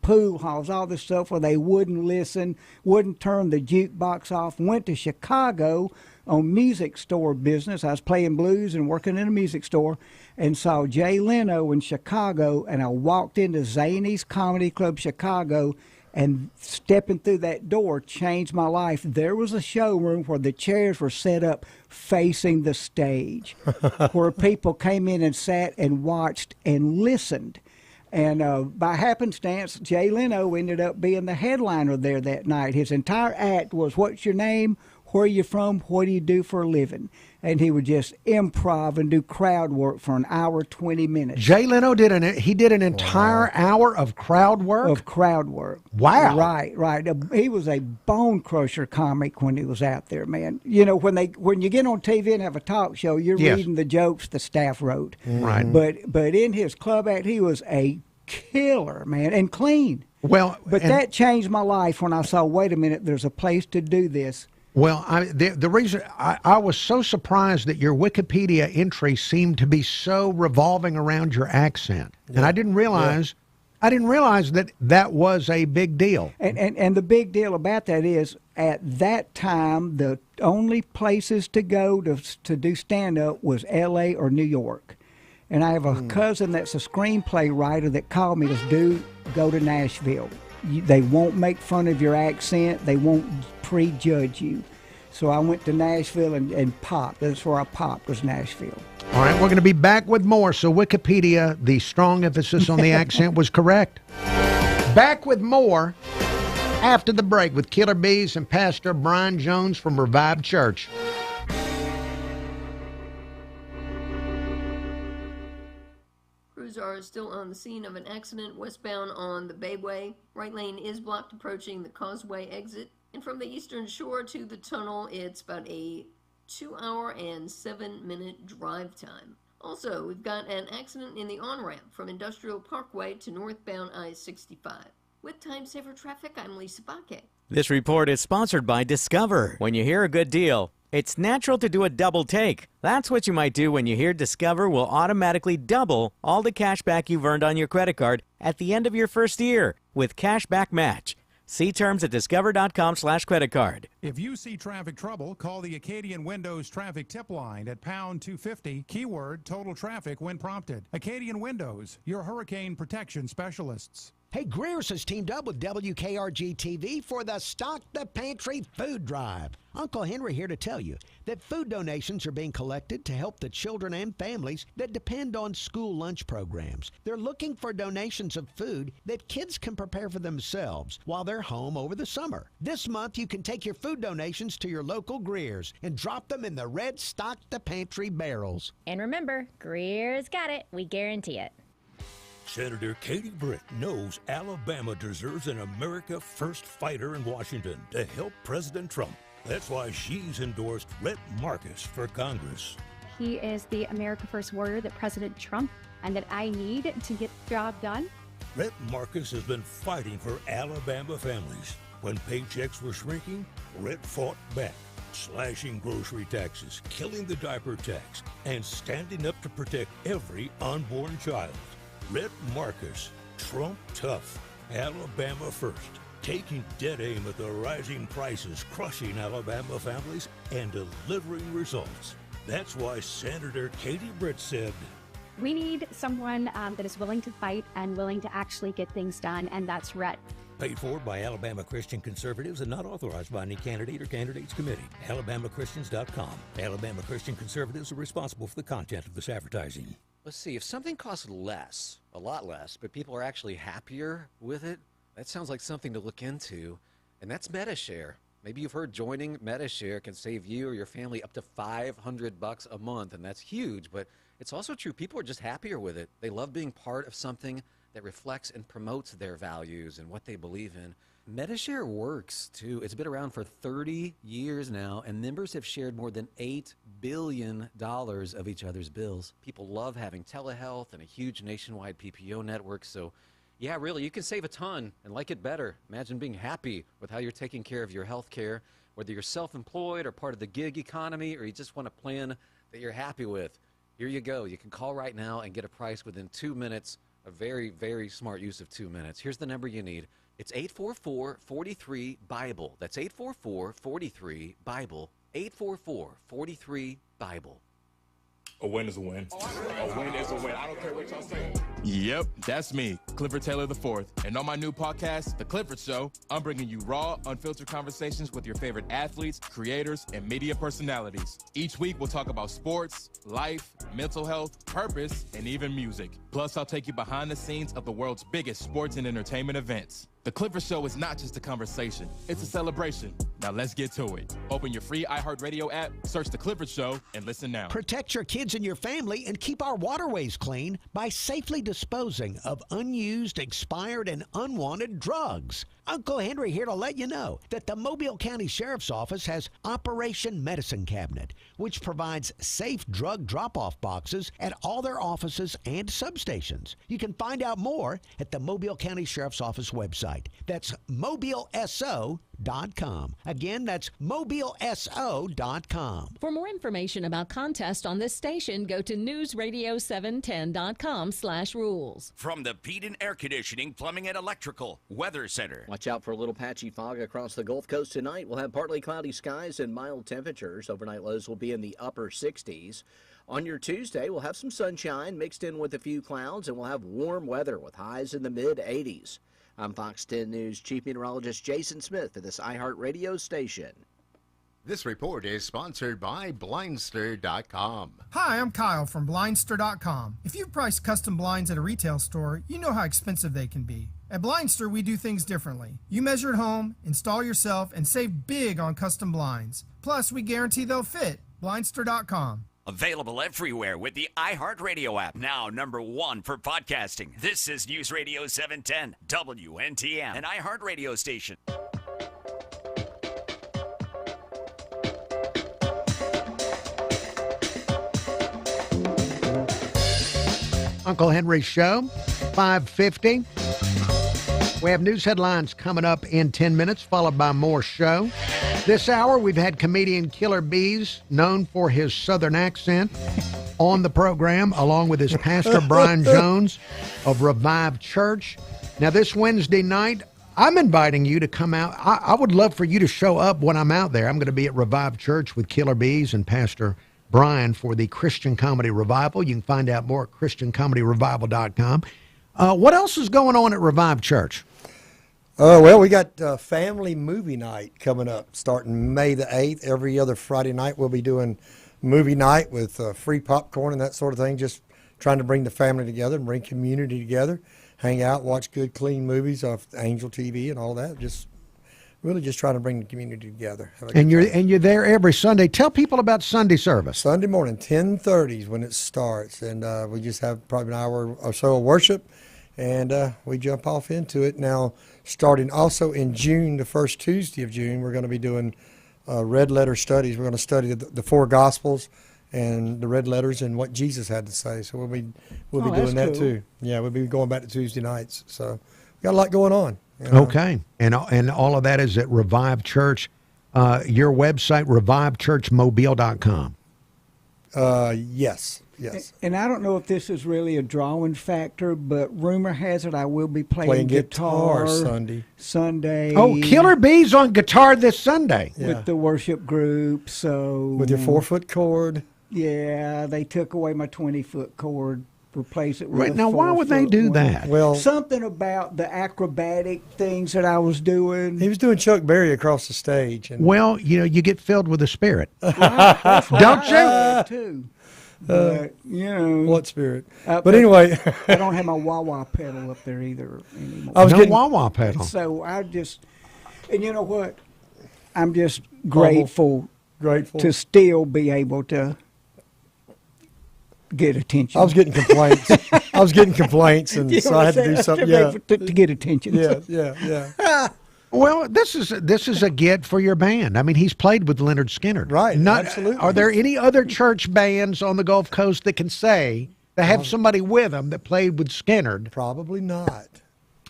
pool halls, all this stuff where they wouldn't listen, wouldn't turn the jukebox off. Went to Chicago on music store business. I was playing blues and working in a music store and saw Jay Leno in Chicago, and I walked into Zany's Comedy Club Chicago, and stepping through that door changed my life. There was a showroom where the chairs were set up facing the stage, where people came in and sat and watched and listened. And by happenstance, Jay Leno ended up being the headliner there that night. His entire act was, "What's your name? Where are you from? What do you do for a living?" And he would just improv and do crowd work for an hour, 20 minutes. Jay Leno did an entire hour of crowd work? Wow. Right. He was a bone crusher comic when he was out there, man. You know, when you get on TV and have a talk show, you're reading the jokes the staff wrote. Right. But in his club act, he was a killer, man, and clean. Well, but that changed my life when I saw, wait a minute, there's a place to do this Well, the reason I was so surprised that your Wikipedia entry seemed to be so revolving around your accent, and I didn't realize that that was a big deal. And the big deal about that is, at that time, the only places to go to do stand-up was L.A. or New York. And I have a cousin that's a screenplay writer that called me to go to Nashville. They won't make fun of your accent. They won't prejudge you. So I went to Nashville and popped. That's where I popped, was Nashville. All right, we're going to be back with more. So Wikipedia, the strong emphasis on the accent was correct. Back with more after the break with Killer Bees and Pastor Brian Jones from Revived Church. Crews are still on the scene of an accident westbound on the Bayway. Right lane is blocked approaching the Causeway exit. And from the Eastern Shore to the tunnel, it's about a 2-hour and 7-minute drive time. Also, we've got an accident in the on-ramp from Industrial Parkway to northbound I-65. With Time Saver Traffic, I'm Lisa Bakke. This report is sponsored by Discover. When you hear a good deal, it's natural to do a double take. That's what you might do when you hear Discover will automatically double all the cash back you've earned on your credit card at the end of your first year with Cashback Match. See terms at discover.com/creditcard. If you see traffic trouble, call the Acadian Windows traffic tip line at pound 250, keyword total traffic when prompted. Acadian Windows, your hurricane protection specialists. Hey, Greer's has teamed up with WKRG-TV for the Stock the Pantry Food Drive. Uncle Henry here to tell you that food donations are being collected to help the children and families that depend on school lunch programs. They're looking for donations of food that kids can prepare for themselves while they're home over the summer. This month, you can take your food donations to your local Greer's and drop them in the red Stock the Pantry barrels. And remember, Greer's got it. We guarantee it. Senator Katie Britt knows Alabama deserves an America First fighter in Washington to help President Trump. That's why she's endorsed Rhett Marcus for Congress. He is the America First warrior that President Trump and that I need to get the job done. Rhett Marcus has been fighting for Alabama families. When paychecks were shrinking, Rhett fought back, slashing grocery taxes, killing the diaper tax, and standing up to protect every unborn child. Rhett Marcus, Trump tough, Alabama first, taking dead aim at the rising prices, crushing Alabama families, and delivering results. That's why Senator Katie Britt said, We need someone that is willing to fight and willing to actually get things done, and that's Rhett. Paid for by Alabama Christian Conservatives and not authorized by any candidate or candidates committee. AlabamaChristians.com. Alabama Christian Conservatives are responsible for the content of this advertising. Let's see, if something costs less, a lot less, but people are actually happier with it, that sounds like something to look into, and that's MediShare. Maybe you've heard joining MediShare can save you or your family up to $500 a month, and that's huge, but it's also true. People are just happier with it. They love being part of something that reflects and promotes their values and what they believe in. MediShare works, too. It's been around for 30 years now, and members have shared more than $8 billion of each other's bills. People love having telehealth and a huge nationwide PPO network, so yeah, really, you can save a ton and like it better. Imagine being happy with how you're taking care of your health care, whether you're self-employed or part of the gig economy, or you just want a plan that you're happy with. Here you go. You can call right now and get a price within 2 minutes, a very, very smart use of 2 minutes. Here's the number you need. It's 844-43-BIBLE. That's 844-43-BIBLE. 844-43-BIBLE. A win is a win. A win is a win. I don't care what y'all say. Yep, that's me, Clifford Taylor IV. And on my new podcast, The Clifford Show, I'm bringing you raw, unfiltered conversations with your favorite athletes, creators, and media personalities. Each week, we'll talk about sports, life, mental health, purpose, and even music. Plus, I'll take you behind the scenes of the world's biggest sports and entertainment events. The Clifford Show is not just a conversation, it's a celebration. Now let's get to it. Open your free iHeartRadio app, search The Clifford Show, and listen now. Protect your kids and your family and keep our waterways clean by safely disposing of unused, expired, and unwanted drugs. Uncle Henry here to let you know that the Mobile County Sheriff's Office has Operation Medicine Cabinet, which provides safe drug drop-off boxes at all their offices and substations. You can find out more at the Mobile County Sheriff's Office website. That's mobileso.gov. mobileso.com. Again, that's mobileso.com. For more information about contests on this station, go to newsradio710.com/rules. From the Peden Air Conditioning, Plumbing, and Electrical Weather Center. Watch out for a little patchy fog across the Gulf Coast tonight. We'll have partly cloudy skies and mild temperatures. Overnight lows will be in the upper 60s. On your Tuesday, we'll have some sunshine mixed in with a few clouds, and we'll have warm weather with highs in the mid-80s. I'm Fox 10 News Chief Meteorologist Jason Smith for this iHeartRadio station. This report is sponsored by Blindster.com. Hi, I'm Kyle from Blindster.com. If you've priced custom blinds at a retail store, you know how expensive they can be. At Blindster, we do things differently. You measure at home, install yourself, and save big on custom blinds. Plus, we guarantee they'll fit. Blindster.com. Available everywhere with the iHeartRadio app. Now #1 for podcasting. This is News Radio 710, WNTM, an iHeartRadio station. Uncle Henry's Show, 5:50. We have news headlines coming up in 10 minutes, followed by more show. This hour, we've had comedian Killer Bees, known for his southern accent, on the program, along with his pastor, Brian Jones of Revive Church. Now, this Wednesday night, I'm inviting you to come out. I would love for you to show up when I'm out there. I'm going to be at Revive Church with Killer Bees and Pastor Brian for the Christian Comedy Revival. You can find out more at ChristianComedyRevival.com. What else is going on at Revive Church? Well, we got family movie night coming up starting May the 8th. Every other Friday night we'll be doing movie night with free popcorn and that sort of thing, just trying to bring the family together and bring community together, hang out, watch good, clean movies off Angel TV and all that. Just really just trying to bring the community together. And you're there every Sunday. Tell people about Sunday service. Sunday morning, 10:30 is when it starts, and we just have probably an hour or so of worship, and we jump off into it. Now, starting also in June, the first Tuesday of June, we're going to be doing red letter studies. We're going to study the four Gospels and the red letters and what Jesus had to say. So we'll be doing that too. Yeah, we'll be going back to Tuesday nights. So we got a lot going on. You know? Okay, and all of that is at Revive Church. Your website, revivechurchmobile.com. Yes. And I don't know if this is really a drawing factor, but rumor has it I will be playing guitar Sunday. Oh, Killer Bees on guitar this Sunday. With the worship group. So with your 4-foot cord. Yeah, they took away my 20-foot cord, replaced it with Right, now, why would they do that? Well, something about the acrobatic things that I was doing. He was doing Chuck Berry across the stage. And Well, you get filled with the Spirit. That's what Don't I you? heard, too. But, what spirit? But anyway. I don't have my wah-wah pedal up there either anymore. I was getting wah-wah pedal. So and you know what? I'm just grateful to still be able to get attention. I was getting complaints. And so I had to do something. To get attention. Yeah. Well, this is a get for your band. I mean, he's played with Leonard Skinner. Right, absolutely. Are there any other church bands on the Gulf Coast that can say they have somebody with them that played with Skinner? Probably not.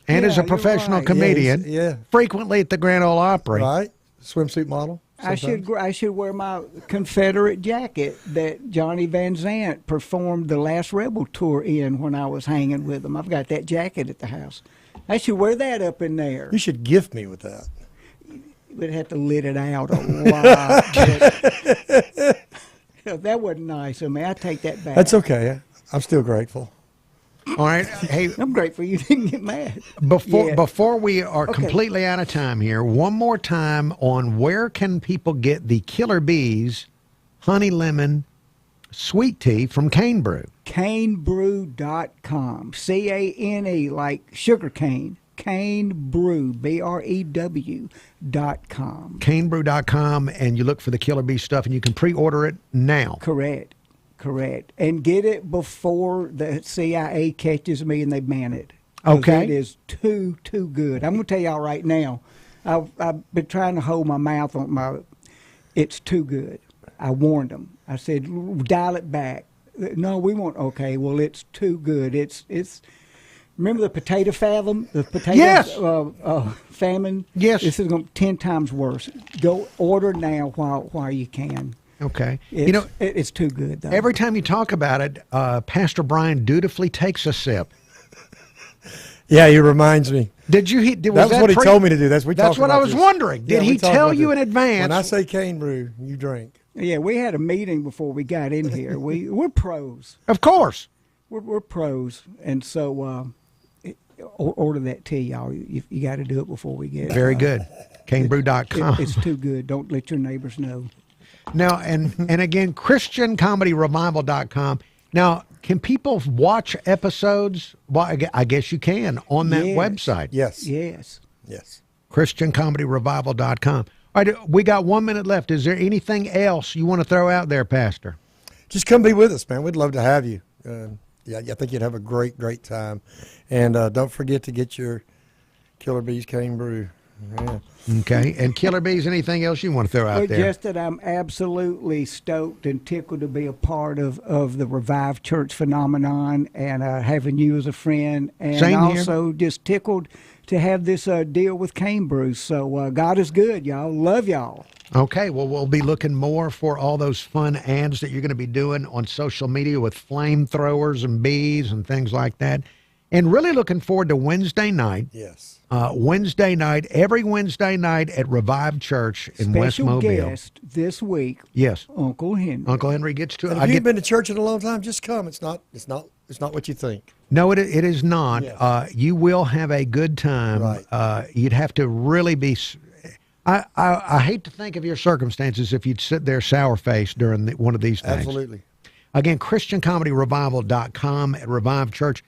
And is a professional comedian, frequently at the Grand Ole Opry. Right, swimsuit model. I should wear my Confederate jacket that Johnny Van Zant performed the last Rebel tour in when I was hanging with him. I've got that jacket at the house. I should wear that up in there. You should gift me with that. We'd have to lit it out a lot. That wasn't nice of me. I take that back. That's okay. I'm still grateful. All right. Hey, I'm grateful you didn't get mad. Before we are completely out of time here, one more time on where can people get the Killer Bees Honey Lemon Sweet Tea from Cane Brew? CaneBrew.com. CANE, like sugar cane. Cane Brew, BREW.com. CaneBrew.com, and you look for the Killer Bee stuff, and you can pre-order it now. Correct. And get it before the CIA catches me and they ban it. Okay. It is too good. I'm going to tell y'all right now, I've been trying to hold my mouth on it's too good. I warned them. I said, dial it back. No, we won't. Okay, well, it's too good. It's Remember the potato famine? The potato famine? Yes. This is going 10 times worse. Go order now while you can. Okay. It's too good, though. Every time you talk about it, Pastor Brian dutifully takes a sip. Yeah, he reminds me. Did you? That's what he told me to do. That's what I was wondering. Did he tell you in advance? When I say cane brew, you drink. Yeah, we had a meeting before we got in here. We're pros. Of course. We're pros, and so order that tea, y'all. You got to do it before we get. Very good. Canebrew.com. It's too good. Don't let your neighbors know. Now, and again, ChristianComedyRevival.com. Now, can people watch episodes? Well, I guess you can on that website. Yes. ChristianComedyRevival.com. All right, we got 1 minute left. Is there anything else you want to throw out there, Pastor? Just come be with us, man. We'd love to have you. I think you'd have a great time. And don't forget to get your Killer Bees Cane Brew. Yeah. Okay. And Killer Bees, anything else you want to throw out there? Just that I'm absolutely stoked and tickled to be a part of the Revive Church phenomenon and having you as a friend. And Same also just tickled to have this deal with Cane Brew. So God is good, y'all. Love y'all. Okay, well, we'll be looking more for all those fun ads that you're going to be doing on social media with flamethrowers and bees and things like that. And really looking forward to Wednesday night. Yes. Wednesday night, every Wednesday night at Revive Church in West Mobile. Special guest this week. Yes. Uncle Henry. Uncle Henry gets to it. If you've been to church in a long time, just come. It's not what you think. No, it is not. Yes. You will have a good time. Right. You'd have to really be. I hate to think of your circumstances if you'd sit there sour-faced during one of these things. Absolutely. Again, ChristianComedyRevival.com at Revive Church.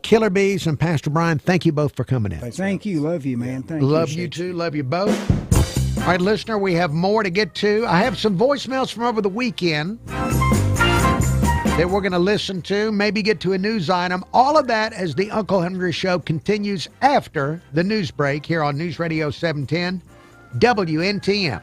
Killer Bees and Pastor Brian, thank you both for coming in. Thank you. Love you, man. Thank you. Love you too. Love you both. All right, listener, we have more to get to. I have some voicemails from over the weekend that we're going to listen to, maybe get to a news item. All of that as the Uncle Henry Show continues after the news break here on News Radio 710 WNTM.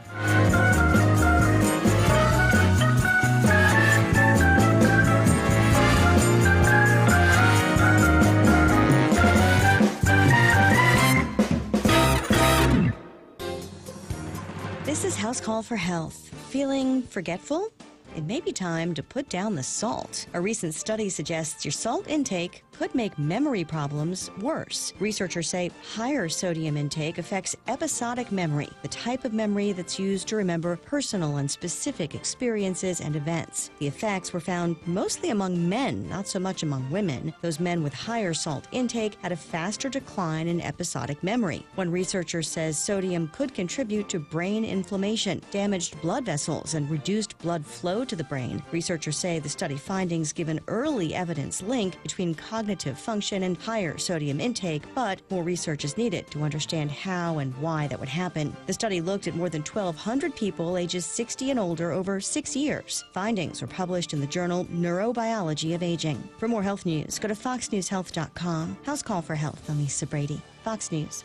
This is House Call for Health. Feeling forgetful? It may be time to put down the salt. A recent study suggests your salt intake could make memory problems worse. Researchers say higher sodium intake affects episodic memory, the type of memory that's used to remember personal and specific experiences and events. The effects were found mostly among men, not so much among women. Those men with higher salt intake had a faster decline in episodic memory. One researcher says sodium could contribute to brain inflammation, damaged blood vessels, and reduced blood flow to the brain. Researchers say the study findings give an early evidence link between cognitive function and higher sodium intake, but more research is needed to understand how and why that would happen. The study looked at more than 1,200 people ages 60 and older over 6 years. Findings were published in the journal Neurobiology of Aging. For more health news, go to foxnewshealth.com. House Call for Health. I'm Lisa Brady, Fox News.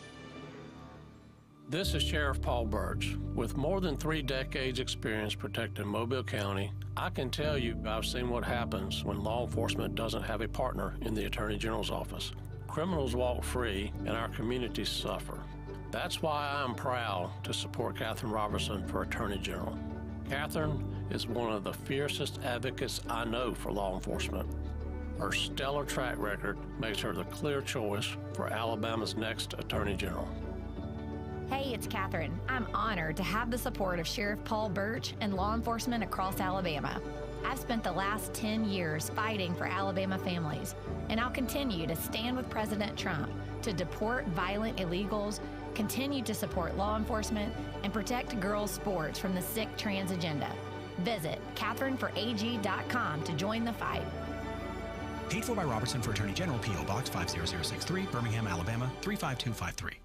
This is Sheriff Paul Birch. With more than 3 decades experience protecting Mobile County, I can tell you I've seen what happens when law enforcement doesn't have a partner in the Attorney General's office. Criminals walk free and our communities suffer. That's why I'm proud to support Catherine Robertson for Attorney General. Catherine is one of the fiercest advocates I know for law enforcement. Her stellar track record makes her the clear choice for Alabama's next Attorney General. Hey, it's Catherine. I'm honored to have the support of Sheriff Paul Birch and law enforcement across Alabama. I've spent the last 10 years fighting for Alabama families, and I'll continue to stand with President Trump to deport violent illegals, continue to support law enforcement, and protect girls' sports from the sick trans agenda. Visit CatherineForAG.com to join the fight. Paid for by Robertson for Attorney General, P.O. Box 50063, Birmingham, Alabama 35253.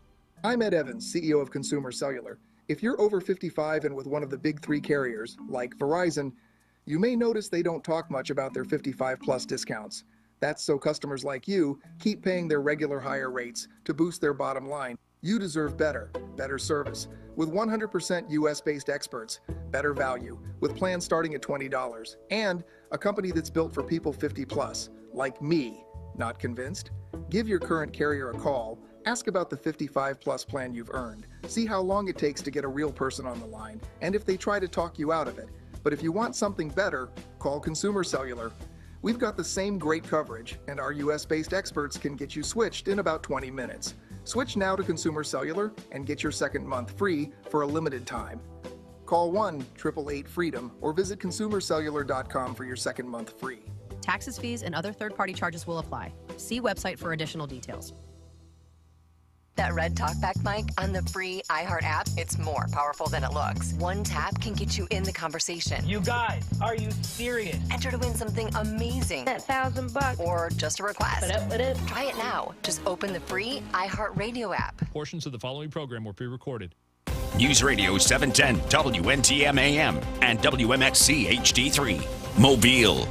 I'm Ed Evans, CEO of Consumer Cellular. If you're over 55 and with one of the big 3 carriers, like Verizon, you may notice they don't talk much about their 55-plus discounts. That's so customers like you keep paying their regular higher rates to boost their bottom line. You deserve better service. With 100% US-based experts, better value, with plans starting at $20, and a company that's built for people 50-plus, like me. Not convinced? Give your current carrier a call. Ask about the 55 plus plan you've earned. See how long it takes to get a real person on the line, and if they try to talk you out of it. But if you want something better, call Consumer Cellular. We've got the same great coverage, and our US-based experts can get you switched in about 20 minutes. Switch now to Consumer Cellular and get your second month free for a limited time. Call 1-888-FREEDOM or visit consumercellular.com for your second month free. Taxes, fees, and other third-party charges will apply. See website for additional details. That red talkback mic on the free iHeart app, it's more powerful than it looks. One tap can get you in the conversation. You guys, are you serious? Enter to win something amazing. That $1,000. Or just a request. What up? Try it now. Just open the free iHeart Radio app. Portions of the following program were pre-recorded. News Radio 710 WNTM AM and WMXC HD3. Mobile.